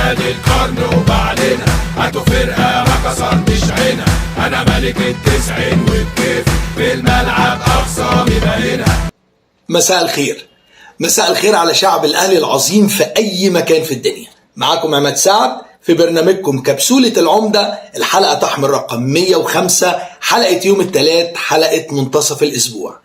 نادي القرن وبعدنا هاتوا فرقة ما كسرتش عينها، أنا ملك ال90 والكيف في الملعب أخصامي باينها. مساء الخير، مساء الخير على شعب الأهلي العظيم في أي مكان في الدنيا. معاكم عماد سعد في برنامجكم كبسولة العمدة، الحلقة تحمل رقم 105، حلقة يوم الثلاث، حلقة منتصف الأسبوع.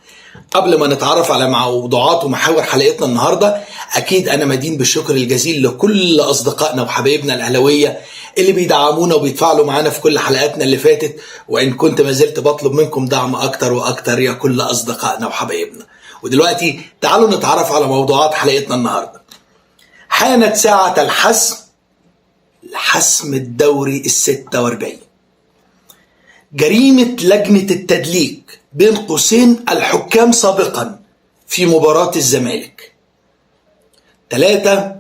قبل ما نتعرف على موضوعات ومحاور حلقتنا النهاردة، أكيد أنا مدين بالشكر الجزيل لكل أصدقائنا وحبايبنا الأهلاوية اللي بيدعمونا وبيتفاعلوا معانا في كل حلقاتنا اللي فاتت، وإن كنت ما زلت بطلب منكم دعم أكتر وأكتر يا كل أصدقائنا وحبايبنا. ودلوقتي تعالوا نتعرف على موضوعات حلقتنا النهاردة. حانت ساعة الحسم لحسم الدوري ال46. جريمة لجنة التدليك بين قوسين الحكام سابقا في مباراة الزمالك. 3.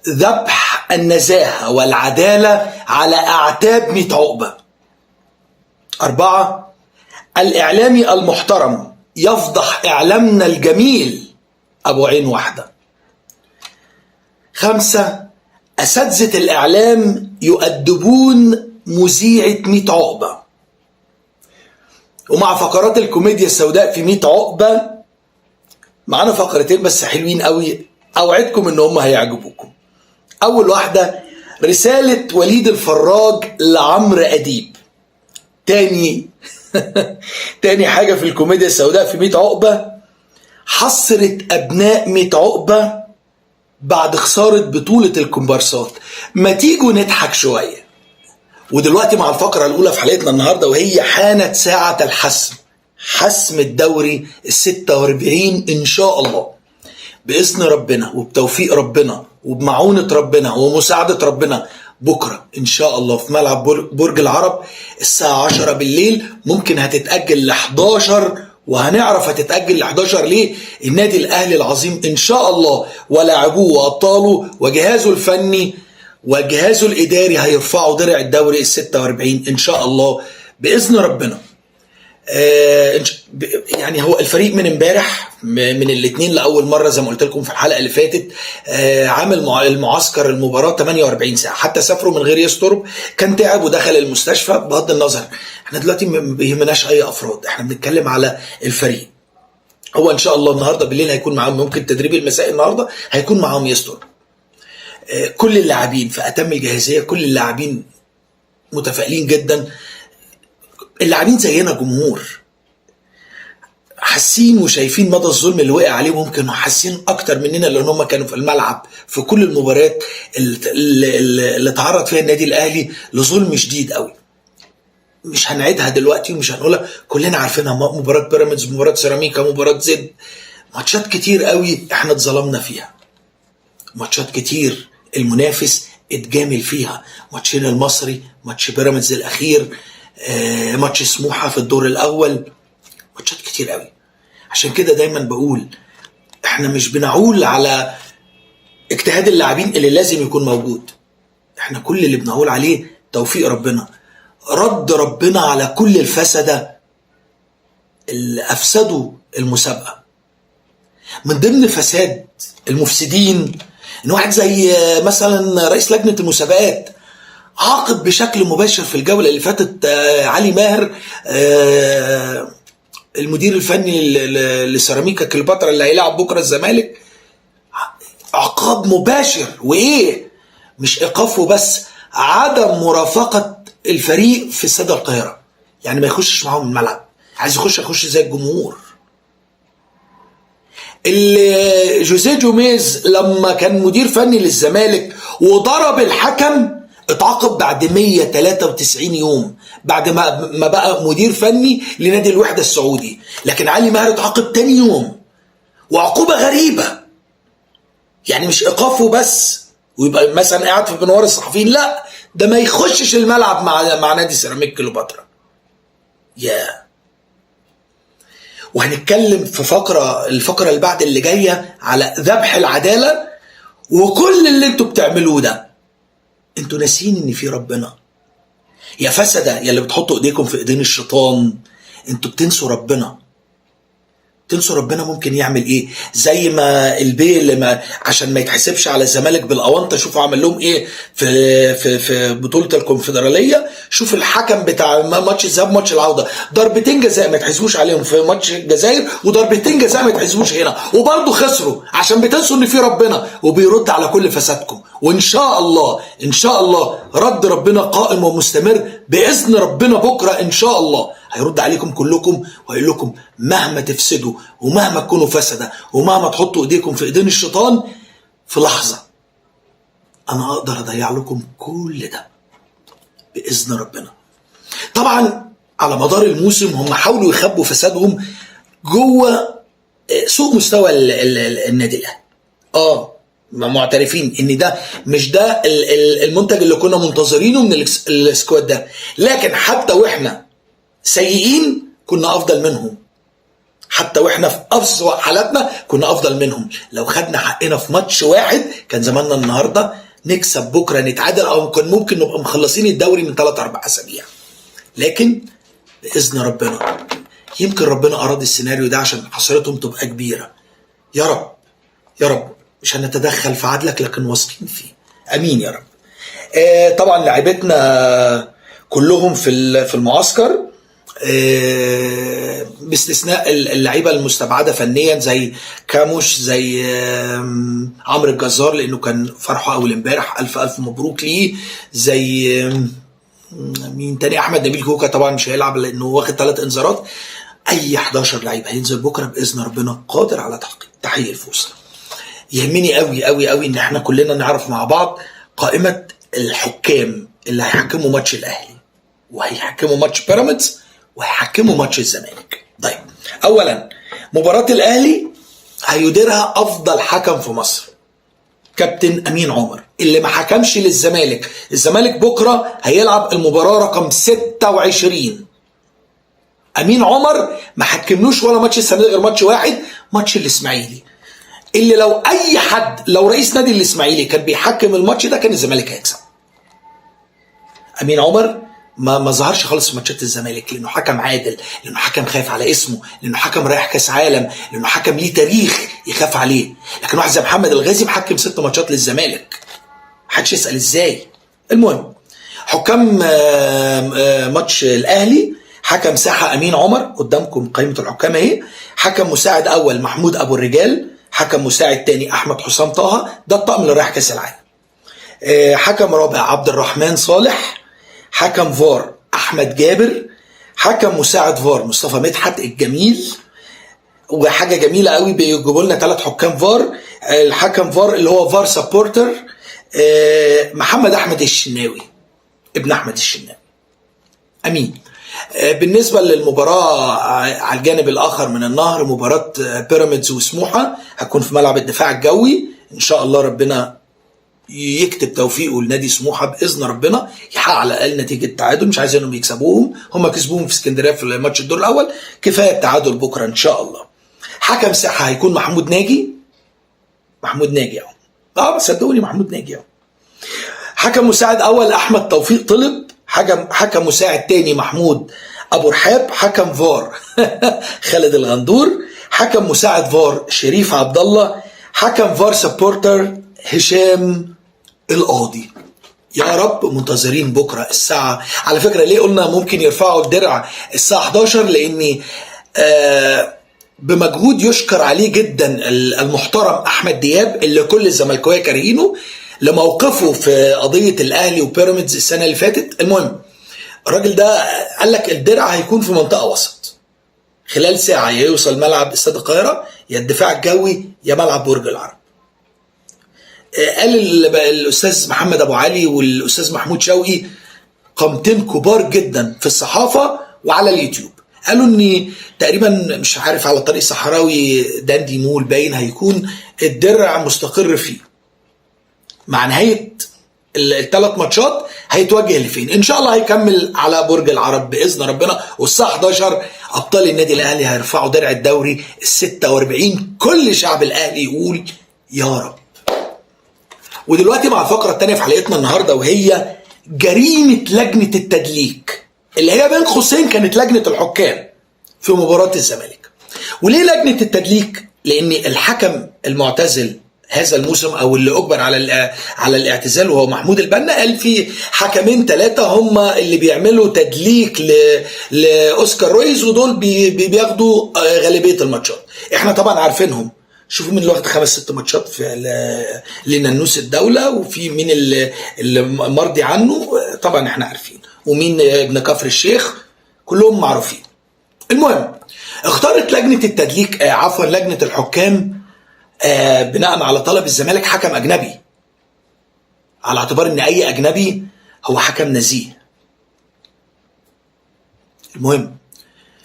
ذبح النزاهة والعدالة على أعتاب 100 عقبة. 4. الإعلامي المحترم يفضح إعلامنا الجميل أبو عين واحدة. 5. أساتذة الإعلام يؤدبون مذيعة 100 عقبة. ومع فقرات الكوميديا السوداء في 100 عقبة معانا فقرتين بس حلوين قوي، أوعدكم إن هم هيعجبوكم. أول واحدة رسالة وليد الفراج لعمرو أديب. تاني حاجة في الكوميديا السوداء في 100 عقبة، حسرة أبناء 100 عقبة بعد خسارة بطولة الكومبارسات. ما تيجوا نضحك شوية. ودلوقتي مع الفقرة الأولى في حلقتنا النهاردة، وهي حانت ساعة الحسم، حسم الدوري ال46 إن شاء الله بإذن ربنا وبتوفيق ربنا وبمعونة ربنا ومساعدة ربنا. بكرة إن شاء الله في ملعب برج العرب الساعة 10 بالليل، ممكن هتتأجل ل11، وهنعرف هتتأجل ل11 ليه. النادي الأهلي العظيم إن شاء الله ولاعبوه وأبطاله وجهازه الفني وجهازه الإداري هيرفعوا درع الدوري ال46 إن شاء الله بإذن ربنا. يعني هو الفريق من امبارح من الاثنين لأول مرة زي ما قلت لكم في الحلقة اللي فاتت عامل المعسكر المباراة 48 ساعة، حتى سافروا من غير يسترب، كان تعب ودخل المستشفى. بغض النظر احنا دلوقتي ما بيهمناش أي أفراد، احنا بنتكلم على الفريق. هو إن شاء الله النهاردة بالليل هيكون معاهم، ممكن تدريب المساء النهاردة هيكون معاهم يسترب. كل اللاعبين في أتم الجاهزية، كل اللاعبين متفائلين جدا. اللاعبين زينا جمهور حاسين وشايفين مدى الظلم اللي وقع عليهم، ممكن حاسين اكتر مننا لان هم كانوا في الملعب في كل المباريات اللي تعرض فيها النادي الاهلي لظلم شديد قوي. مش هنعيدها دلوقتي ومش هنقولها، كلنا عارفينها. مباراه بيراميدز، مباراه سيراميكا، مباراه زد، ماتشات كتير قوي احنا اتظلمنا فيها، ماتشات كتير المنافس اتجامل فيها. ماتشين المصري، ماتش بيراميدز الاخير، ماتش سموحة في الدور الأول، ماتشات كتير قوي. عشان كده دايما بقول احنا مش بنعول على اجتهاد اللاعبين اللي لازم يكون موجود، احنا كل اللي بنعول عليه توفيق ربنا، رد ربنا على كل الفسدة اللي أفسدوا المسابقة. من ضمن فساد المفسدين ان واحد زي مثلا رئيس لجنة المسابقات عاقب بشكل مباشر في الجولة اللي فاتت علي ماهر المدير الفني لسيراميكا كليوباترا اللي هيلعب بكرة الزمالك، عقاب مباشر. وإيه؟ مش إيقافه بس، عدم مرافقة الفريق في استاد القاهرة، يعني ما يخشش معاهم الملعب، عايز يخش زي الجمهور. اللي جوزيه جوميز لما كان مدير فني للزمالك وضرب الحكم اتعاقب بعد 193 يوم بعد ما بقى مدير فني لنادي الوحدة السعودي. لكن علي ماهر اتعاقب تاني يوم وعقوبة غريبة، يعني مش ايقافه بس ويبقى مثلا قاعد في بنوار الصحفيين، لا ده ما يخشش الملعب مع نادي سيراميك كليوباترا. وهنتكلم في الفقرة اللي بعد اللي جاية على ذبح العدالة. وكل اللي انتوا بتعملوه ده انتوا ناسين ان في ربنا. يا فسدة يا اللي بتحطوا ايديكم في ايدين الشيطان، انتوا بتنسوا ربنا. تنسوا ربنا ممكن يعمل ايه؟ زي ما البي ما عشان ما يتحسبش على الزمالك بالاونطه، شوفوا عمل لهم ايه في بطوله الكونفدراليه. شوف الحكم بتاع ماتش الذهاب ماتش العوده، ضربتين جزاء ما يتحسبوش عليهم في ماتش الجزائر، وضربتين جزاء ما يتحسبوش هنا، وبرضه خسروا عشان بتنسوا ان في ربنا وبيرد على كل فسادكم. وان شاء الله ان شاء الله رد ربنا قائم ومستمر باذن ربنا. بكره ان شاء الله هيرد عليكم كلكم ويقول لكم مهما تفسدوا ومهما تكونوا فسدة ومهما تحطوا ايديكم في ايدين الشيطان، في لحظة انا اقدر اضيع لكم كل ده باذن ربنا. طبعا على مدار الموسم هم حاولوا يخبوا فسادهم جوه سوء مستوى النادي الاهلي. معترفين ان ده مش ده المنتج اللي كنا منتظرينه من السكواد ده، لكن حتى واحنا سيئين كنا افضل منهم، حتى واحنا في أسوأ حالاتنا كنا افضل منهم. لو خدنا حقنا في ماتش واحد كان زماننا النهارده نكسب، بكره نتعادل، او كان ممكن نبقى مخلصين الدوري من 3-4 اسابيع. لكن باذن ربنا يمكن ربنا اراد السيناريو ده عشان حصيلتهم تبقى كبيره. يا رب يا رب، مش هنتدخل في عدلك لكن واثقين فيه. امين يا رب. طبعا لعيبتنا كلهم في المعسكر باستثناء اللعيبه المستبعده فنيا زي كاموش، زي عمرو الجزار لانه كان فرحه اول امبارح، الف الف مبروك ليه. زي مين تاني، احمد نبيل كوكا طبعا مش هيلعب لانه واخد 3 انذارات. اي 11 لعيب هينزل بكره باذن ربنا قادر على تحقيق الفوز. يهمني قوي قوي قوي ان احنا كلنا نعرف مع بعض قائمه الحكام اللي هيحكموا ماتش الاهلي وهيحكموا ماتش بيراميدز وهيحكموا ماتش الزمالك. طيب، اولا مباراه الاهلي هيديرها افضل حكم في مصر كابتن امين عمر اللي ما حكمش للزمالك. الزمالك بكره هيلعب المباراه رقم 26. امين عمر ما حكملوش ولا ماتش الزمالك غير ماتش واحد، ماتش الاسماعيلي، اللي لو اي حد، لو رئيس نادي الاسماعيلي كان بيحكم الماتش ده كان الزمالك هيكسب. امين عمر ما ظهرش خالص في ماتشات الزمالك لانه حكم عادل، لانه حكم خايف على اسمه، لانه حكم رايح كاس عالم، لانه حكم ليه تاريخ يخاف عليه. لكن واحد زي محمد الغازي محكم 6 ماتشات للزمالك، محدش يسال ازاي. المهم، حكام ماتش الاهلي حكم ساحه امين عمر، قدامكم قائمه الحكام اهي. حكم مساعد اول محمود ابو الرجال، حكم مساعد تاني احمد حسام طه، ده الطقم اللي رايح كاس العالم. حكم رابع عبد الرحمن صالح، حكم فار احمد جابر، حكم مساعد فار مصطفى مدحت الجميل. وحاجه جميله قوي بيجيبوا لنا 3 حكام فار. الحكم فار اللي هو فار سبورتر محمد احمد الشناوي، ابن احمد الشناوي. امين. بالنسبه للمباراه على الجانب الاخر من النهر، مباراه بيراميدز وسموحه هتكون في ملعب الدفاع الجوي. ان شاء الله ربنا يكتب توفيقه لنادي سموحه باذن ربنا، يحقق على الاقل نتيجه تعادل. مش عايزينهم يكسبوهم، هم كسبوهم في اسكندريه في ماتش الدور الاول، كفايه التعادل بكره ان شاء الله. حكم ساحه هيكون محمود ناجي اهو، صدقوني محمود ناجي اهو. حكم مساعد اول احمد توفيق طلب، حكم مساعد تاني محمود ابو رحاب، حكم فار خالد الغندور، حكم مساعد فار شريف عبد الله، حكم فار سبورتر هشام القاضي. يا رب منتظرين بكره الساعه. على فكره ليه قلنا ممكن يرفعوا الدرع الساعه 11؟ لاني بمجهود يشكر عليه جدا المحترم احمد دياب اللي كل الزملكاويه كارهينه لموقفه في قضيه الاهلي وبيراميدز السنه اللي فاتت. المهم، الراجل ده قال لك الدرع هيكون في منطقه وسط، خلال ساعه يوصل ملعب استاد القاهره، يا الدفاع الجوي يا ملعب برج العرب. قال الاستاذ محمد ابو علي والاستاذ محمود شوقي قامتين كبار جدا في الصحافه وعلى اليوتيوب، قالوا ان تقريبا مش عارف على طريق صحراوي داندي مول باين هيكون الدرع مستقر فيه. مع نهايه ال3 ماتشات هيتوجه لفين؟ ان شاء الله هيكمل على برج العرب باذن ربنا، والساعه 11 ابطال النادي الاهلي هيرفعوا درع الدوري ال46. كل شعب الاهلي يقول يا رب. ودلوقتي مع الفقره الثانيه في حلقتنا النهارده، وهي جريمه لجنه التدليك اللي هي بين قوسين كانت لجنه الحكام في مباراه الزمالك. وليه لجنة التدليك؟ لأن الحكم المعتزل هذا الموسم او اللي اجبر على الاعتزال وهو محمود البنا، قال في حكمين 3 هم اللي بيعملوا تدليك لاوسكار رويز، ودول بياخدوا غالبيه الماتشات. احنا طبعا عارفينهم، شوفوا مين اللي واخد 5-6 ماتشات في لنانوس الدوله، وفي مين اللي مرضي عنه طبعا احنا عارفين، ومين ابن كفر الشيخ، كلهم معروفين. المهم اختارت لجنه التدليك لجنه الحكام بناء على طلب الزمالك حكم اجنبي، على اعتبار ان اي اجنبي هو حكم نزيه. المهم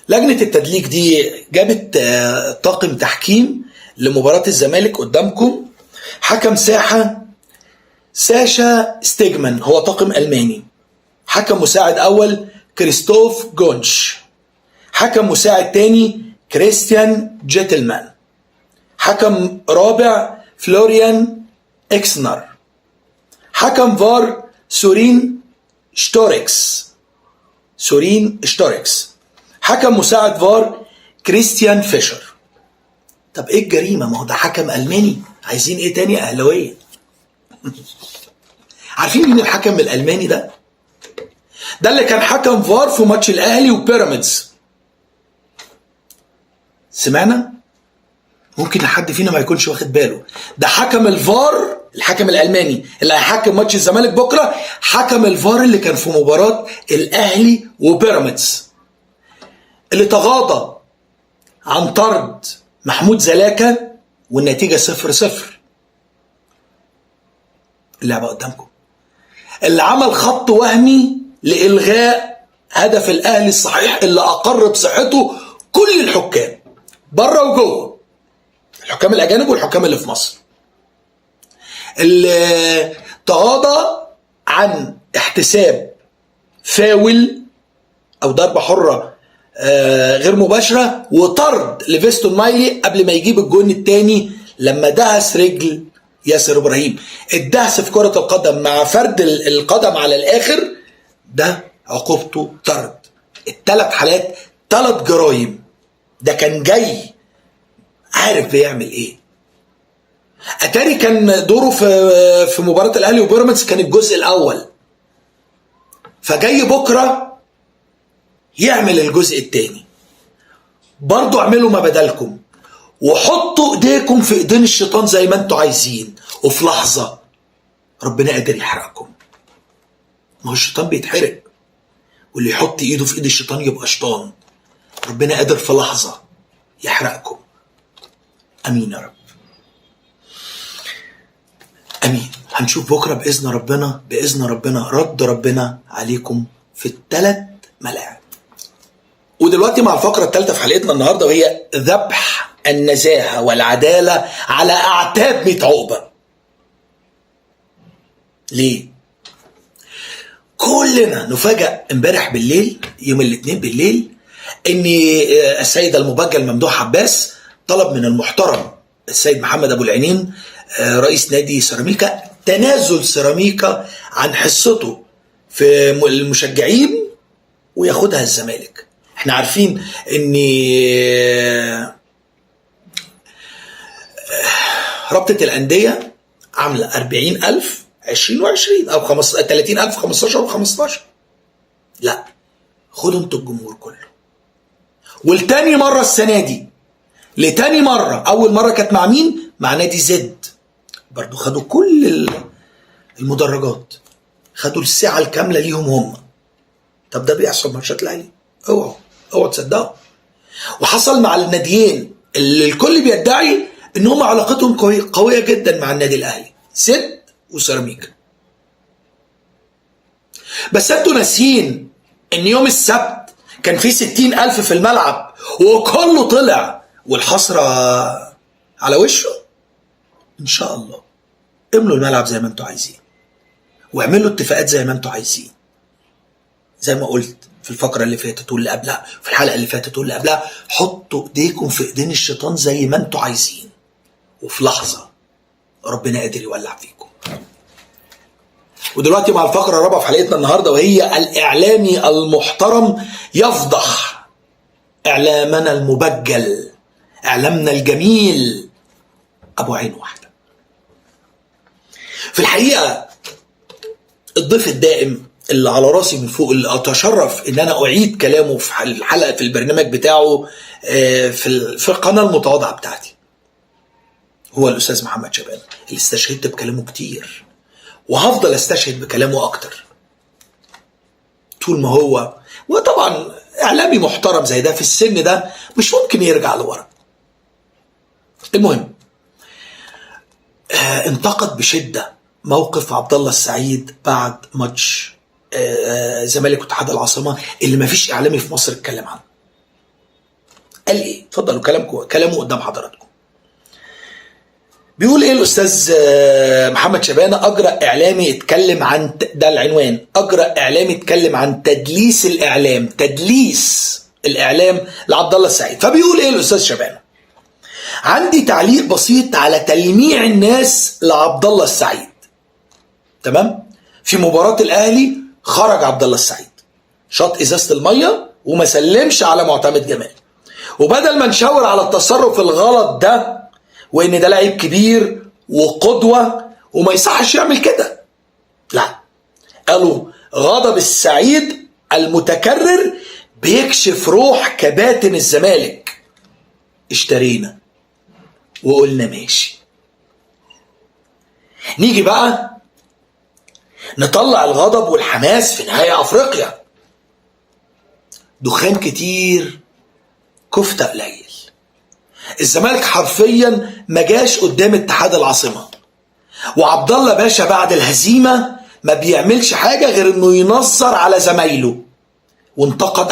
لجنة التدليك دي جابت طاقم تحكيم لمباراة الزمالك قدامكم. حكم ساحة ساشا ستيجمان، هو طاقم ألماني. حكم مساعد أول كريستوف جونش. حكم مساعد تاني كريستيان جيتلمان. حكم رابع فلوريان إكسنر. حكم فار سورين شتوركس. حكم مساعد فار كريستيان فيشر. طب ايه الجريمة؟ ما هو ده حكم ألماني، عايزين ايه تاني يا أهلاوية؟ عارفين مين الحكم الألماني ده؟ ده اللي كان حكم فار في ماتش الأهلي وبيراميدز. سمعنا؟ ممكن لحد فينا ما يكونش واخد باله، ده حكم الفار، الحكم الألماني اللي هيحكم ماتش الزمالك بكرة، حكم الفار اللي كان في مباراة الأهلي وبيراميدز، اللي تغاضى عن طرد محمود زلاكة والنتيجة 0-0. اللعبة قدامكم، اللي عمل خط وهمي لإلغاء هدف الأهلي الصحيح اللي أقر بصحته كل الحكام بره وجوه، الحكام الأجانب والحكام اللي في مصر، اللي تغاضى عن احتساب فاول أو ضربة حرة غير مباشرة وطرد لفيستون مايلي قبل ما يجيب الجون الثاني لما دهس رجل ياسر إبراهيم. الدهس في كرة القدم مع فرد القدم على الآخر ده عقوبته طرد. ال3 حالات 3 جرايم. ده كان جاي عارف بيعمل ايه. اتاري كان دوره في مباراة الاهلي وبيراميدز كان الجزء الاول، فجاي بكرة يعمل الجزء الثاني. برضو اعملوا ما بدلكم وحطوا ايديكم في ايدين الشيطان زي ما انتوا عايزين، وفي لحظة ربنا قادر يحرقكم. ما هو الشيطان بيتحرق، واللي يحط ايده في ايد الشيطان يبقى شيطان. ربنا قادر في لحظة يحرقكم. امين يا رب، امين. هنشوف بكرة بإذن ربنا رد ربنا عليكم في ال3 ملاعب. ودلوقتي مع الفقرة الثالثة في حلقتنا النهاردة، وهي ذبح النزاهة والعدالة على أعتاب 100 عقبة. ليه؟ كلنا نفاجأ امبارح بالليل يوم الاثنين بالليل ان السيد المبجل ممدوح عباس طلب من المحترم السيد محمد ابو العينين رئيس نادي سيراميكا تنازل سيراميكا عن حصته في المشجعين وياخدها الزمالك. احنا عارفين ان رابطة الأندية عاملة 40,000 20 و20 أو 30,000 15 و15. لا، خدوا انتوا الجمهور كله. والتاني مرة السنة دي، لتاني مرة، أول مرة كانت مع مين؟ مع نادي زد، برضو خدوا كل المدرجات، خدوا الساعة الكاملة ليهم هم. طب ده بيحصل ماتشات الأهلي؟ اوعوا تصدقوا. وحصل مع الناديين اللي الكل بيدعي ان هم علاقتهم قوية جدا مع النادي الأهلي، زد وسيراميكا. بس انتوا ناسيين ان يوم السبت كان في 60,000 في الملعب وكله طلع والحسرة على وشه. ان شاء الله املوا الملعب زي ما انتوا عايزين، واعملوا اتفاقات زي ما انتوا عايزين، زي ما قلت في الفقرة اللي فاتت واللي قبلها، في الحلقة اللي فاتت واللي قبلها. حطوا ايديكم في ايدين الشيطان زي ما انتوا عايزين، وفي لحظة ربنا قادر يولع فيكم. ودلوقتي مع الفقرة الرابعة في حلقتنا النهاردة، وهي الإعلامي المحترم يفضح إعلامنا المبجل اعلامنا الجميل ابو عين واحده. في الحقيقه الضيف الدائم اللي على راسي من فوق، اللي اتشرف ان انا اعيد كلامه في الحلقه في البرنامج بتاعه في القناه المتواضعه بتاعتي، هو الاستاذ محمد شبانه، اللي استشهدت بكلامه كتير وهفضل استشهد بكلامه اكتر طول ما هو. وطبعا اعلامي محترم زي ده في السن ده مش ممكن يرجع لورا. المهم انتقد بشده موقف عبد الله السعيد بعد ماتش زمالك واتحاد العاصمه اللي ما فيش اعلامي في مصر اتكلم عنه. قال ايه؟ اتفضلوا كلامه قدام حضراتكم. بيقول ايه الاستاذ محمد شبانه؟ اجرى اعلامي اتكلم عن، ده العنوان، اجرى اعلامي اتكلم عن تدليس الاعلام لعبد الله السعيد. فبيقول ايه الاستاذ شبانه؟ عندي تعليق بسيط على تلميع الناس لعبد الله السعيد. تمام؟ في مباراة الاهلي خرج عبد الله السعيد، شاط ازازة المية وما سلمش على معتمد جمال، وبدل ما نشاور على التصرف الغلط ده وان ده لعيب كبير وقدوة وما يصحش يعمل كده، لا، قالوا غضب السعيد المتكرر بيكشف روح كباتن الزمالك. اشترينا وقلنا ماشي. نيجي بقى نطلع الغضب والحماس في نهائي افريقيا. دخان كتير، كفتة قليل. الزمالك حرفيا ما جاش قدام اتحاد العاصمة، وعبد الله باشا بعد الهزيمة ما بيعملش حاجة غير انه ينظر على زمايله، وانتقد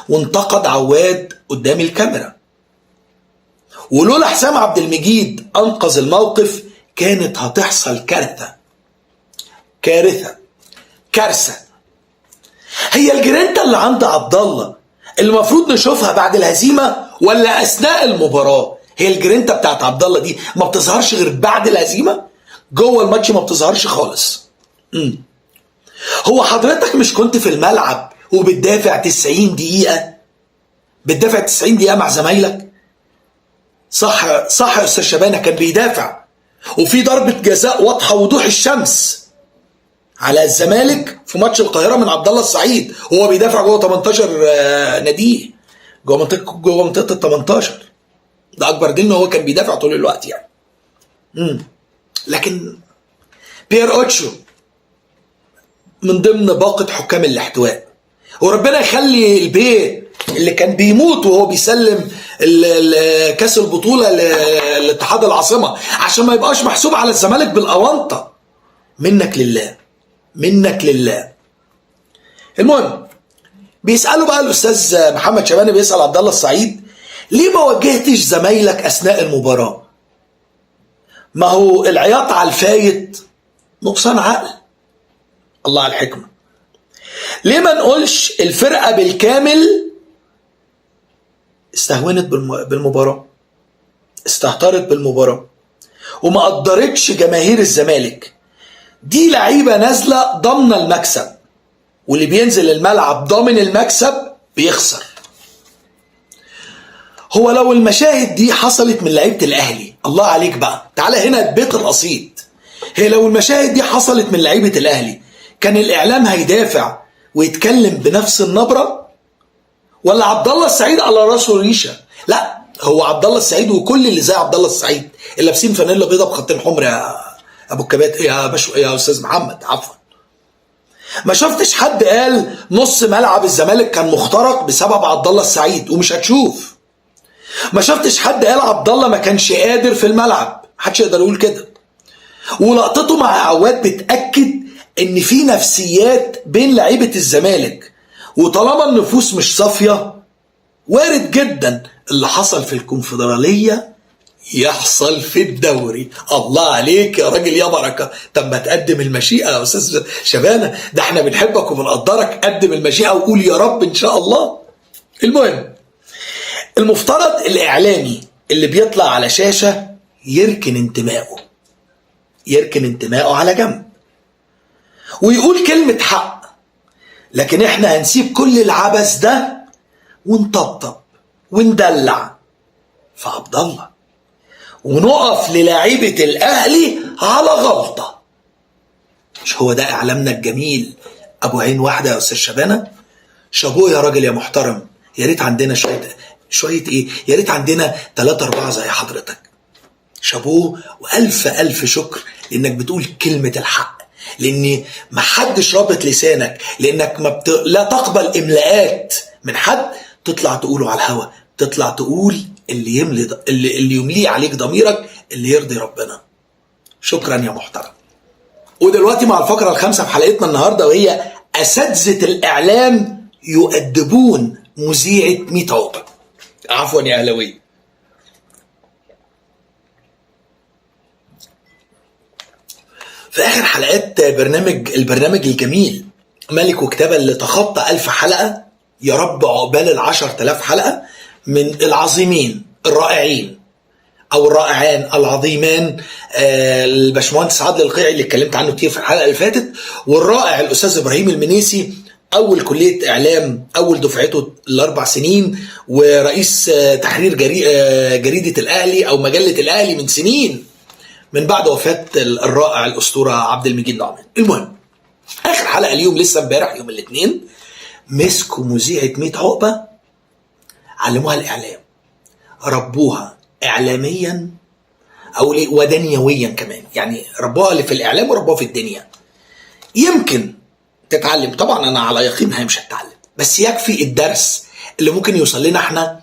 وانتقد عواد قدام الكاميرا. ولولا حسام عبد المجيد انقذ الموقف كانت هتحصل كارثة. هي الجرينتا اللي عند عبد الله اللي المفروض نشوفها بعد الهزيمة ولا اثناء المباراة؟ هي الجرينتا بتاعت عبد الله دي ما بتظهرش غير بعد الهزيمة، جوه الماتش ما بتظهرش خالص. هو حضرتك مش كنت في الملعب وبتدافع 90 دقيقة؟ بتدافع 90 دقيقة مع زمايلك؟ صح يا استاذ شبانه، كان بيدافع، وفي ضربة جزاء واضحة وضوح الشمس على الزمالك في ماتش القاهرة من عبد الله السعيد وهو بيدافع جوه 18 ناديه، جوه منطقة ال 18. ده اكبر دليل ان هو كان بيدافع طول الوقت يعني. لكن بيير اوتشو من ضمن باقة حكام الاحتواء، وربنا يخلي البيه اللي كان بيموت وهو بيسلم كاس البطولة لاتحاد العاصمة عشان ما يبقاش محسوب على الزمالك بالأونطة. منك لله. المهم بيسألوا بقى الأستاذ محمد شبانه، بيسأل عبد الله السعيد ليه ما وجهتش زمايلك أثناء المباراة؟ ما هو العياط على الفايت نقصان عقل. الله على الحكمة. ليه ما نقولش الفرقة بالكامل استهونت بالمباراة، استهترت بالمباراة وما قدرتش جماهير الزمالك؟ دي لعيبة نازلة ضمن المكسب، واللي بينزل الملعب ضامن المكسب بيخسر. هو لو المشاهد دي حصلت من لعيبة الأهلي، الله عليك بقى، تعالى هنا البيت القصيد، هي لو المشاهد دي حصلت من لعيبة الأهلي كان الإعلام هيدافع ويتكلم بنفس النبرة؟ ولا عبد الله السعيد على راسه ريشة؟ لا، هو عبد الله السعيد وكل اللي زي عبد الله السعيد اللي لابسين فانيلا بيضة بخطين حمر يا ابو الكبات، يا استاذ محمد، عفوا. ما شفتش حد قال نص ملعب الزمالك كان مخترق بسبب عبد الله السعيد، ومش هتشوف. ما شفتش حد قال عبد الله ما كانش قادر في الملعب، محدش يقدر يقول كده. ولقطته مع عواد بتأكد ان في نفسيات بين لعيبة الزمالك، وطالما النفوس مش صافية وارد جدا اللي حصل في الكونفدرالية يحصل في الدوري. الله عليك يا راجل يا بركة. طب ما تقدم المشيئة يا أستاذ شبانة، ده احنا بنحبك وبنقدرك، قدم المشيئة وقول يا رب إن شاء الله. المهم المفترض الإعلامي اللي بيطلع على شاشة يركن انتمائه على جنب ويقول كلمة حق، لكن احنا هنسيب كل العبث ده ونطبطب وندلع في عبد الله، ونقف للاعيبه الاهلي على غلطه. مش هو ده اعلامنا الجميل ابو عين واحده يا استاذ شبانه؟ شابوه يا راجل يا محترم. يا ريت عندنا شويه ايه، يا ريت عندنا 3 4 زي حضرتك. شابوه والف الف شكر لانك بتقول كلمه الحق، لان ما حدش رابط لسانك، لانك لا تقبل املاءات من حد تطلع تقوله على الهوا، تطلع تقول اللي يمليه عليك ضميرك، اللي يرضي ربنا. شكرا يا محترم. ودلوقتي مع الفقره الخامسه في حلقتنا النهارده، وهي اساتذه الاعلام يؤدبون مذيعه 100 عقبه. عفوا يا اهلاويه. في اخر حلقات البرنامج الجميل ملك وكتابه اللي تخطى 1000 حلقه، يا رب عقبال 10,000 حلقه، من العظيمين الرائعين او الرائعان العظيمان الباشمهندس عادل القيعي اللي اتكلمت عنه كتير في الحلقه اللي فاتت، والرائع الاستاذ ابراهيم المنيسي، اول كليه اعلام، اول دفعته ال4 سنين، ورئيس تحرير جريده الاهلي او مجله الاهلي من سنين، من بعد وفاه الرائع الاسطوره عبد المجيد نعمان. المهم، اخر حلقه اليوم لسه امبارح يوم الاثنين، مسكوا مذيعه 100 عقبه، علموها الاعلام، ربوها اعلاميا او ودنيويا كمان، يعني ربوها اللي في الاعلام وربوها في الدنيا. يمكن تتعلم، طبعا انا على يقين هي مش هتتعلم، بس يكفي الدرس اللي ممكن يوصل لنا احنا،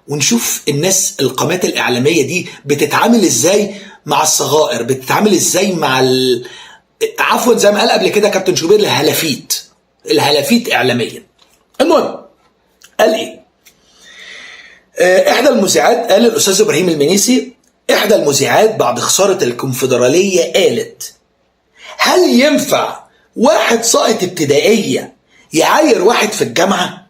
ونشوف الناس القامات الاعلاميه دي بتتعامل ازاي مع الصغائر، بتتعامل ازاي مع عفوا زي ما قال قبل كده كابتن شوبير، الهلافيت اعلاميا. المهم، قال ايه؟ احدى المذيعات، قال الاستاذ ابراهيم المنيسي، احدى المذيعات بعد خساره الكونفدراليه قالت: هل ينفع واحد ساقط ابتدائيه يعاير واحد في الجامعه؟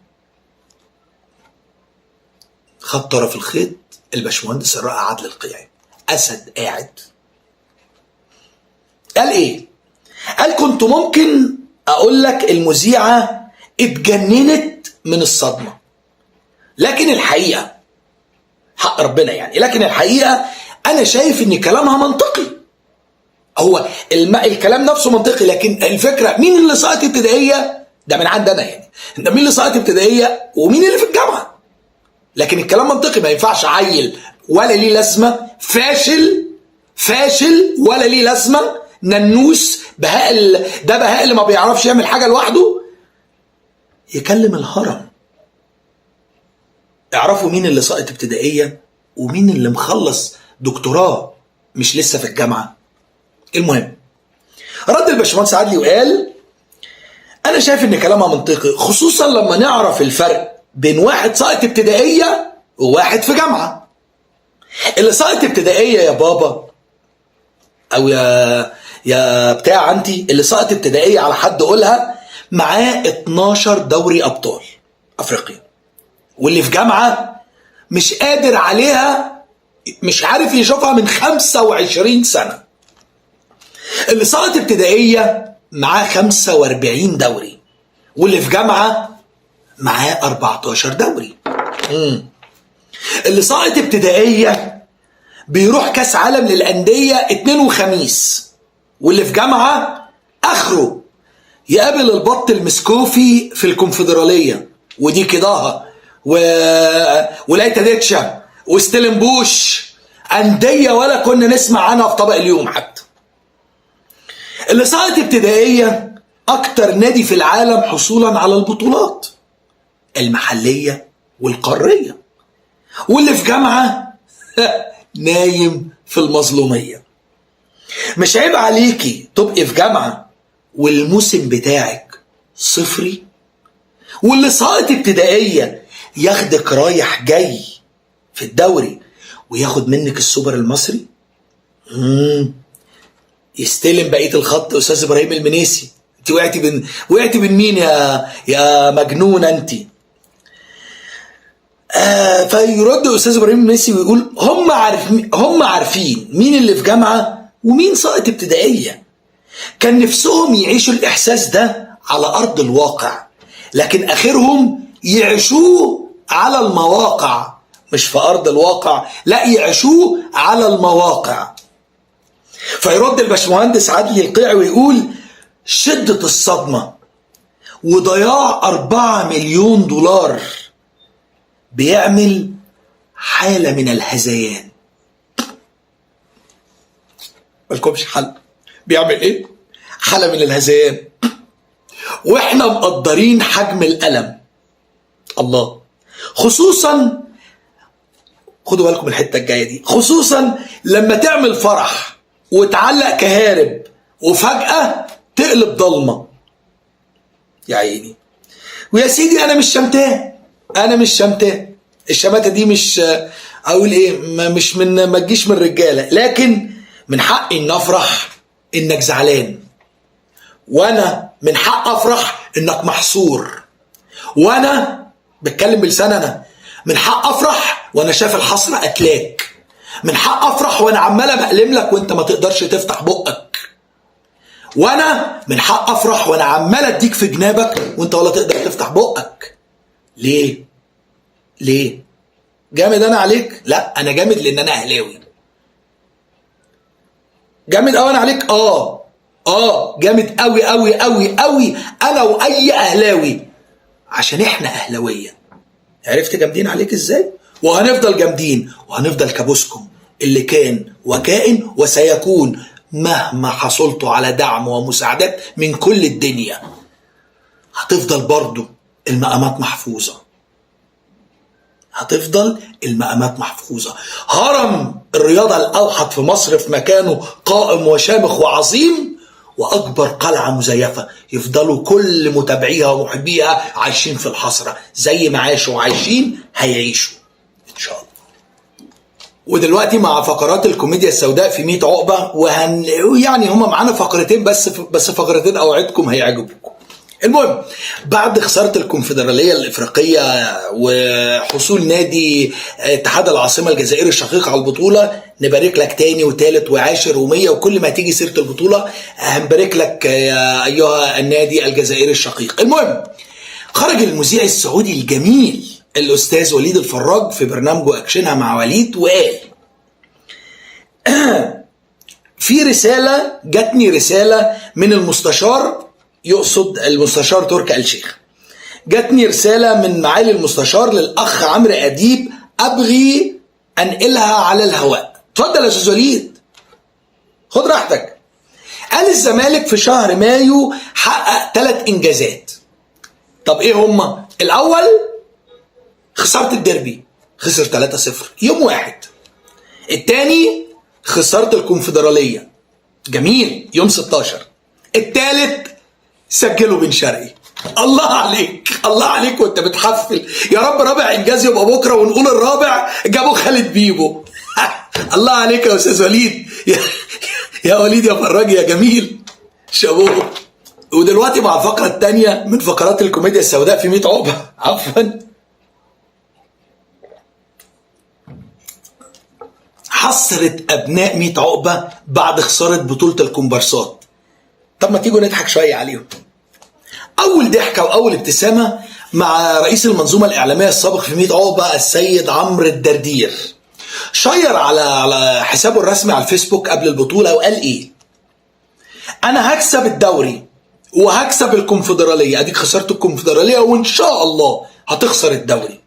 خد طرف الخيط الباشمهندس الرائع عادل القيعي، اسد قاعد. قال ايه؟ قال: كنت ممكن اقول لك المذيعه اتجننت من الصدمه، لكن الحقيقه حق ربنا يعني، لكن الحقيقه انا شايف ان كلامها منطقي. هو الكلام نفسه منطقي، لكن الفكره مين اللي سقط ابتدائيه؟ ده من عندنا يعني، ده مين اللي سقط ابتدائيه ومين اللي في الجامعه. لكن الكلام منطقي، ما ينفعش عيل ولا ليه لازمه، فاشل ولا ليه لازمه، ننوس بهاء اللي ما بيعرفش يعمل حاجه لوحده، يكلم الهرم. اعرفوا مين اللي سقط ابتدائيه ومين اللي مخلص دكتوراه مش لسه في الجامعه. المهم، رد الباشمهندس عادلي وقال: انا شايف ان كلامها منطقي، خصوصا لما نعرف الفرق بين واحد سقط ابتدائيه وواحد في جامعه. اللي سقط ابتدائيه يا بابا او يا بتاع انتي، اللي سقط ابتدائيه على حد قولها معاه 12 دوري ابطال افريقيا، واللي في جامعه مش قادر عليها، مش عارف يشوفها من 25 سنه. اللي سقط ابتدائيه معاه 45 دوري، واللي في جامعه معاه 14 دوري. اللي سقط ابتدائيه بيروح كاس عالم للانديه 2 وخميس، واللي في جامعه اخره يقابل البط المسكوفي في الكونفدراليه، ودي كداها ولايتا ديتشا وستيلنبوش، انديه ولا كنا نسمع عنها في طبق اليوم حتى. اللي سقط ابتدائيه اكتر نادي في العالم حصولا على البطولات المحليه والقاريه، واللي في جامعه نايم في المظلوميه. مش عيب عليكي تبقي في جامعه والموسم بتاعك صفري، واللي سقط ابتدائيه ياخدك رايح جاي في الدوري وياخد منك السوبر المصري؟ يستلم بقيه الخط استاذ ابراهيم المنيسي. انت وقعتي بين مين يا مجنون انت؟ فيرد استاذ ابراهيم المنيسي ويقول: هم عارفين مين اللي في جامعه ومين سقط ابتدائيه. كان نفسهم يعيشوا الاحساس ده على ارض الواقع، لكن اخرهم يعيشوه على المواقع مش في ارض الواقع، لا يعيشوه على المواقع. فيرد الباشمهندس عدلي القيعي ويقول شدة الصدمة وضياع 4 مليون دولار بيعمل حالة من الهذيان. مالكمش حل، بيعمل ايه؟ حالة من الهذيان. واحنا مقدرين حجم الألم. الله، خصوصا خدوا بالكم الحتة الجاية دي، خصوصا لما تعمل فرح وتعلق كهارب وفجأة تقلب ضلمة. يا عيني. ويا سيدي انا مش شمتان، انا مش شمتان، الشماتة دي مش اقول ايه، مش من ما تجيش من رجالة، لكن من حقي ان افرح انك زعلان، وانا من حق افرح انك محصور، وانا بتكلم بلسان انا من حق افرح وانا شايف الحسرة قتلاك، من حق افرح وانا عمال بقلم لك وانت ما تقدرش تفتح بقك، وانا من حق افرح وانا عمال اديك في جنابك وانت ولا تقدر تفتح بقك. ليه؟ ليه؟ جامد انا عليك؟ لا، انا جامد لان انا اهلاوي. جامد قوي انا عليك؟ جامد قوي قوي قوي قوي انا واي اهلاوي، عشان احنا اهلاويه. عرفت جامدين عليك ازاي؟ وهنفضل جامدين، وهنفضل كابوسكم اللي كان وكائن وسيكون مهما حصلتوا على دعم ومساعدات من كل الدنيا. هتفضل برضو المقامات محفوظة، هتفضل المقامات محفوظة. هرم الرياضة الأوحد في مصر في مكانه قائم وشامخ وعظيم، وأكبر قلعة مزيفة يفضلوا كل متابعيها ومحبيها عايشين في الحسرة زي ما عاشوا وعايشين هيعيشوا إن شاء الله. ودلوقتي مع فقرات الكوميديا السوداء في 100 عقبة، يعني هما معانا فقرتين بس فقرتين أوعدكم هيعجبكم. المهم، بعد خسارة الكونفدرالية الإفريقية وحصول نادي اتحاد العاصمة الجزائري الشقيق على البطولة، نبارك لك تاني وتالت وعاشر ومية، وكل ما تيجي سيرة البطولة هنبارك لك يا أيها النادي الجزائري الشقيق. المهم، خرج المذيع السعودي الجميل الأستاذ وليد الفراج في برنامجه أكشنها مع وليد وقال في رسالة جاتني، رسالة من المستشار، يقصد المستشار تركي آل الشيخ، جاتني رسالة من معالي المستشار للأخ عمرو أديب أبغي أنقلها على الهواء. اتفضل يا أستاذ وليد، خد راحتك. قال الزمالك في شهر مايو حقق 3 إنجازات. طب إيه هما؟ الأول خسارة الديربي، خسر 3-0 يوم واحد. التاني خسارة الكونفدرالية، جميل، يوم 16. التالت سجلوا بن شرقي. الله عليك، الله عليك وانت بتحفل. يا رب رابع انجاز يبقى بكره ونقول الرابع جابوا خالد بيبو. الله عليك يا استاذ وليد، يا وليد يا فراج يا جميل، شابوه. ودلوقتي مع الفقره الثانيه من فقرات الكوميديا السوداء في 100 عقبه. عفوا. حسرة ابناء 100 عقبه بعد خساره بطوله الكومبارسات. طب ما تيجوا نضحك شويه عليهم. اول ضحكه واول ابتسامه مع رئيس المنظومه الاعلاميه السابق في 100 عقبه السيد عمرو الدردير. شير على حسابه الرسمي على الفيسبوك قبل البطوله وقال ايه؟ انا هكسب الدوري وهكسب الكونفدراليه، اديك خسرت الكونفدراليه وان شاء الله هتخسر الدوري،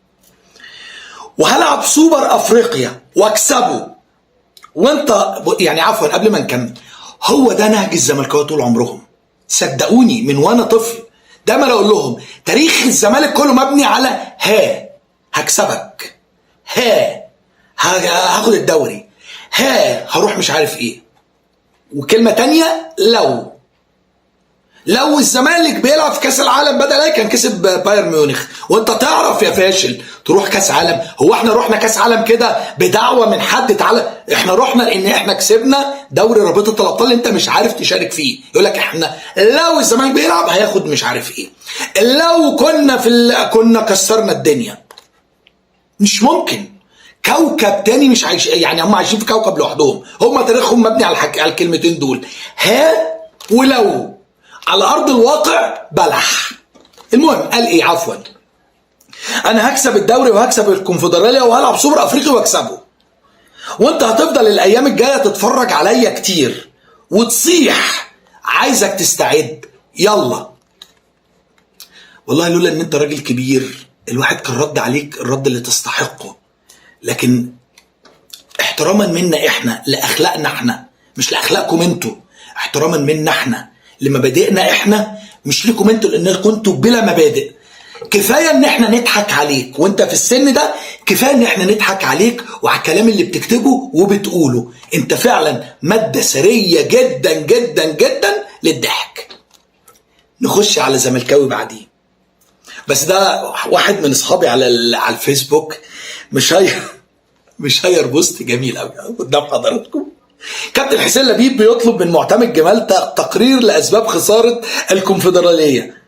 وهلعب سوبر افريقيا واكسبه. وانت يعني عفوا قبل ما نكمل، هو ده نهج الزملكاويه طول عمرهم، صدقوني من وانا طفل دايما اقول لهم تاريخ الزمالك كله مبني على هكسبك، هاخد الدوري، هروح مش عارف ايه. وكلمه تانية، لو الزمالك بيلعب في كاس العالم بدل ايه كان كسب بايرن ميونخ. وانت تعرف يا فاشل تروح كاس عالم؟ هو احنا رحنا كاس عالم كده بدعوه من حد تعالى؟ احنا رحنا لان احنا كسبنا دوري رابطه الابطال اللي انت مش عارف تشارك فيه. يقول لك احنا لو الزمالك بيلعب هياخد مش عارف ايه، لو كنا كسرنا الدنيا. مش ممكن. كوكب تاني مش عايش، يعني هم عايشين في كوكب لوحدهم، هم تاريخهم مبني على الكلمتين دول، ولو. على ارض الواقع بلح. المهم قال ايه؟ عفوا، انا هكسب الدوري وهكسب الكونفدراليه وهلعب سوبر افريقي واكسبه، وانت هتفضل الايام الجايه تتفرج عليا كتير وتصيح عايزك تستعد. يلا والله لولا ان انت راجل كبير الواحد كان رد عليك الرد اللي تستحقه، لكن احتراما منا احنا لاخلاقنا احنا مش لاخلاقكم انتوا، احتراما منا احنا لمبادئنا احنا مش لكم انتوا لان كنتوا بلا مبادئ. كفايه ان احنا نضحك عليك وانت في السن ده، كفايه ان احنا نضحك عليك وعلى الكلام اللي بتكتبه وبتقوله. انت فعلا ماده ثريه جدا جدا جدا للضحك. نخش على زملكاوي بعديه، بس ده واحد من اصحابي على الفيسبوك مش هير بوست جميل قوي قدام حضراتكم. كابتن حسين لبيب بيطلب من معتمد جمال تقرير لاسباب خساره الكونفدراليه.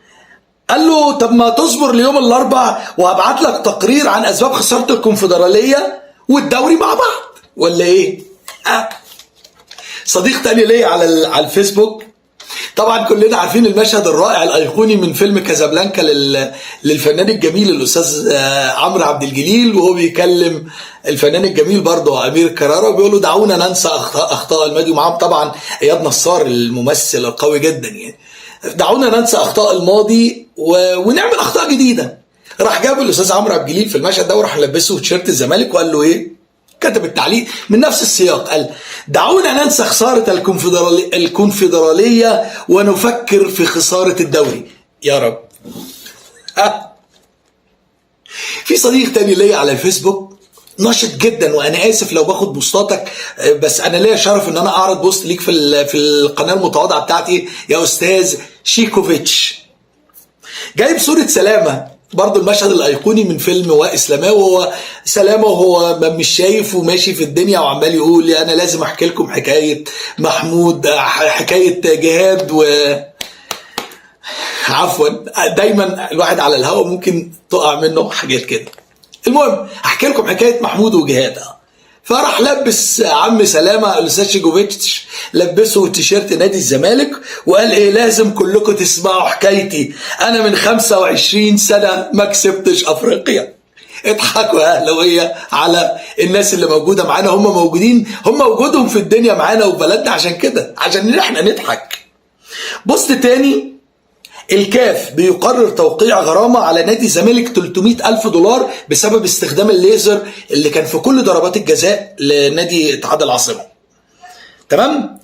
قال له طب ما تصبر ليوم الاربع وهبعت لك تقرير عن اسباب خساره الكونفدراليه والدوري مع بعض، ولا ايه؟ صديق تاني ليا على الفيسبوك، طبعا كلنا عارفين المشهد الرائع الايقوني من فيلم كازابلانكا للفنان الجميل الاستاذ عمرو عبد الجليل، وهو بيكلم الفنان الجميل برضه امير كرارة وبيقول له دعونا ننسى اخطاء الماضي، ومعاهم طبعا اياد نصار الممثل القوي جدا يعني. دعونا ننسى اخطاء الماضي ونعمل اخطاء جديده. راح جاب الاستاذ عمرو عبد الجليل في المشهد ده وراح لبسه تيشيرت الزمالك وقال له ايه؟ كتب التعليق من نفس السياق، قال دعونا ننسى خساره الكونفدراليه ونفكر في خساره الدوري. يا رب. في صديق تاني ليا على الفيسبوك ناشط جدا، وانا اسف لو باخد بوستاتك، بس انا ليا شرف ان انا اعرض بوست ليك في القناه المتواضعه بتاعتي يا استاذ شيكوفيتش. جايب صوره سلامه، برضو المشهد الايقوني من فيلم واسلاماوي، وهو سلامه وهو مش شايف وماشي في الدنيا وعمال يقول انا لازم احكي لكم حكايه محمود، حكايه جهاد عفوا دايما الواحد على الهوا ممكن تقع منه حاجات كده. المهم احكي لكم حكايه محمود وجهاد. فراح لبس عم سلامه الاستاذ شيكوفيتش، لبسه تيشيرت نادي الزمالك وقال ايه؟ لازم كلكم تسمعوا حكايتي، انا من 25 سنه ما كسبتش افريقيا. اضحكوا يا اهلاويه على الناس اللي موجوده معانا، هم موجودين، هم وجودهم في الدنيا معانا وبلدنا عشان كده، عشان احنا نضحك. بوست تاني، الكاف بيقرر توقيع غرامة على نادي الزمالك $300,000 بسبب استخدام الليزر اللي كان في كل ضربات الجزاء لنادي اتحاد العاصمة. تمام؟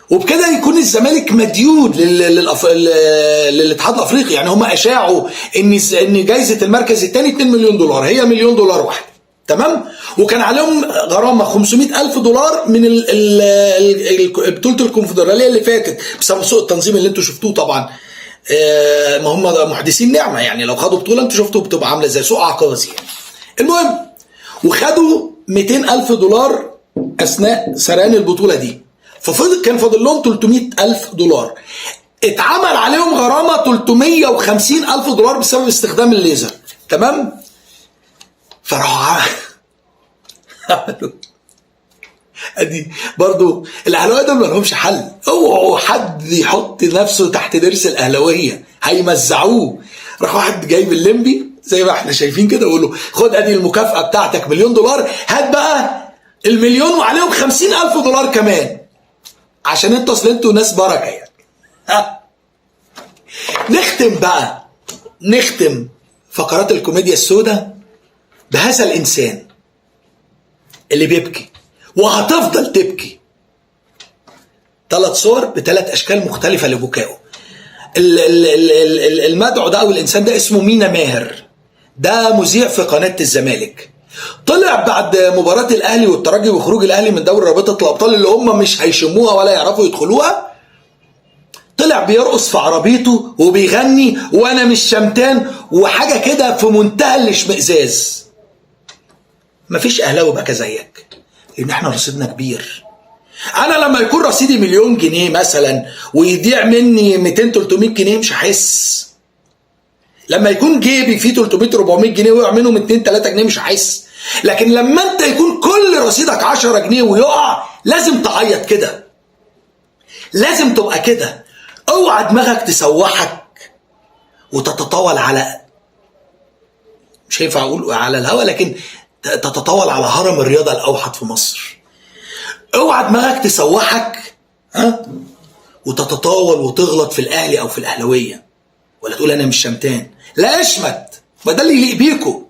وبكده يكون الزمالك مديون للاتحاد الافريقي. يعني هم اشاعوا ان جائزة المركز الثاني $2 مليون، هي $1 مليون واحد. تمام؟ وكان عليهم غرامه $500,000 من بطولة الكونفدرالية اللي فاتت بسبب سوء التنظيم اللي انتوا شفتوه طبعا. ما هم محدثين نعمه، يعني لو خدوا بطوله انتوا شفتوا بتبقى عامله زي سوق عكاظي يعني. المهم وخدوا $200,000 اثناء سرقان البطوله دي، كان فاضل لهم $300,000. اتعمل عليهم غرامه $350,000 بسبب استخدام الليزر. تمام؟ فراحوا عملوا ادي برضو الاهلاويه دول ما لهمش حل. اوعوا حد يحط نفسه تحت ضرس الاهلاويه هيمزعوه. راح واحد جايب الليمبي زي ما احنا شايفين كده ويقول له خد ادي المكافاه بتاعتك $1 مليون، هات بقى المليون وعليهم $50,000 كمان عشان انتوا اصل انتوا ناس بركه يعني. نختم فقرات الكوميديا السوداء بهذا الانسان اللي بيبكي وهتفضل تبكي. 3 صور ب3 اشكال مختلفه لبكائه. المدعو ده او الانسان ده اسمه مينا ماهر، ده مذيع في قناه الزمالك. طلع بعد مباراه الاهلي والترجي وخروج الاهلي من دوري رابطه الابطال اللي هم مش هيشموها ولا يعرفوا يدخلوها، طلع بيرقص في عربيته وبيغني وانا مش شمتان وحاجه كده في منتهى الاشمئزاز. مفيش اهلاوي بقى زيك لان احنا رصيدنا كبير. انا لما يكون رصيدي $1 مليون مثلا ويضيع مني 200-300 جنيه مش هحس. لما يكون جيبي فيه 300-400 جنيه ويقع منهم 2-3 جنيه مش هحس. لكن لما انت يكون كل رصيدك 10 جنيه ويقع لازم تعيط كده، لازم تبقى كده. اوعى دماغك تسوحك وتتطاول على مش هينفع اقول على الهوا، لكن تتطاول على هرم الرياضه الاوحد في مصر. اوعى دماغك تسوحك وتتطاول وتغلط في الاهلي او في الاهلاويه، ولا تقول انا مش شمتان. لا اشمت، ما ده اللي يليق بيكوا.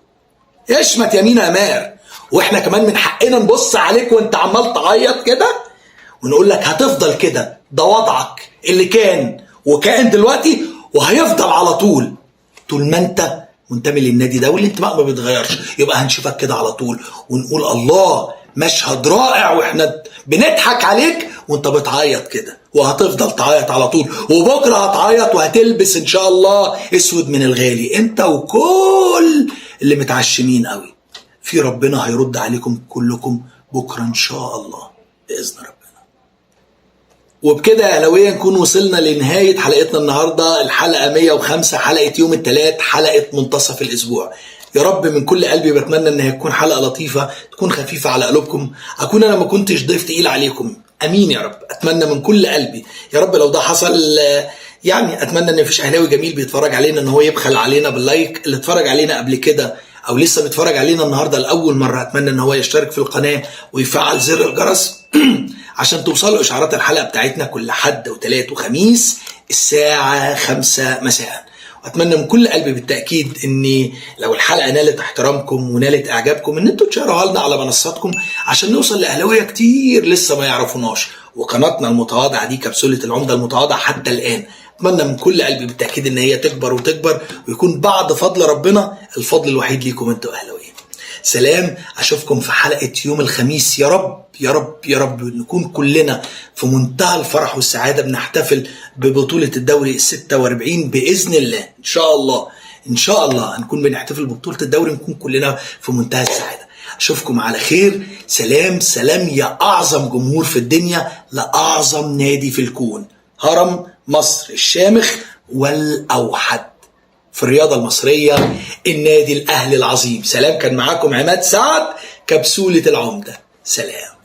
اشمت يا مينا امار، واحنا كمان من حقنا نبص عليك وانت عمال تعيط كده ونقول لك هتفضل كده، ده وضعك اللي كان وكائن دلوقتي وهيفضل على طول ما انت منتمي للنادي ده، والانتماء ما بيتغيرش. يبقى هنشوفك كده على طول ونقول الله مشهد رائع، واحنا بنضحك عليك وانت بتعيط كده، وهتفضل تعيط على طول، وبكره هتعيط وهتلبس ان شاء الله اسود من الغالي، انت وكل اللي متعشمين قوي. في ربنا هيرد عليكم كلكم بكره ان شاء الله باذن ربنا. وبكده يا اهلاويه نكون وصلنا لنهايه حلقتنا النهارده، الحلقه 105، حلقه يوم الثلاث، حلقه منتصف الاسبوع. يا رب من كل قلبي بتمنى انها تكون حلقه لطيفه، تكون خفيفه على قلوبكم، اكون انا ما كنتش ضيف تقيل عليكم. امين يا رب، اتمنى من كل قلبي يا رب. لو ده حصل يعني اتمنى ان مفيش اهلاوي جميل بيتفرج علينا ان هو يبخل علينا باللايك. اللي اتفرج علينا قبل كده او لسه بيتفرج علينا النهارده لاول مره، اتمنى ان هو يشترك في القناه ويفعل زر الجرس عشان توصلوا اشعارات الحلقه بتاعتنا كل حد وثلاث وخميس الساعه 5 مساء. واتمنى من كل قلبي بالتاكيد ان لو الحلقه نالت احترامكم ونالت اعجابكم ان انتوا تشيروها لنا على منصاتكم عشان نوصل لاهلاويه كتير لسه ما يعرفوناش، وقناتنا المتواضعه دي كبسوله العمده المتواضعه حتى الان اتمنى من كل قلبي بالتاكيد ان هي تكبر وتكبر، ويكون بعد فضل ربنا الفضل الوحيد ليكم انتوا اهلاويه. سلام، اشوفكم في حلقه يوم الخميس. يا رب يا رب يا رب نكون كلنا في منتهى الفرح والسعاده بنحتفل ببطوله الدوري ال46 باذن الله. ان شاء الله ان شاء الله هنكون بنحتفل ببطوله الدوري، نكون كلنا في منتهى السعاده. اشوفكم على خير. سلام سلام يا اعظم جمهور في الدنيا لاعظم نادي في الكون، هرم مصر الشامخ والاوحد في الرياضة المصرية، النادي الأهلي العظيم. سلام، كان معاكم عماد سعد، كبسولة العمدة. سلام.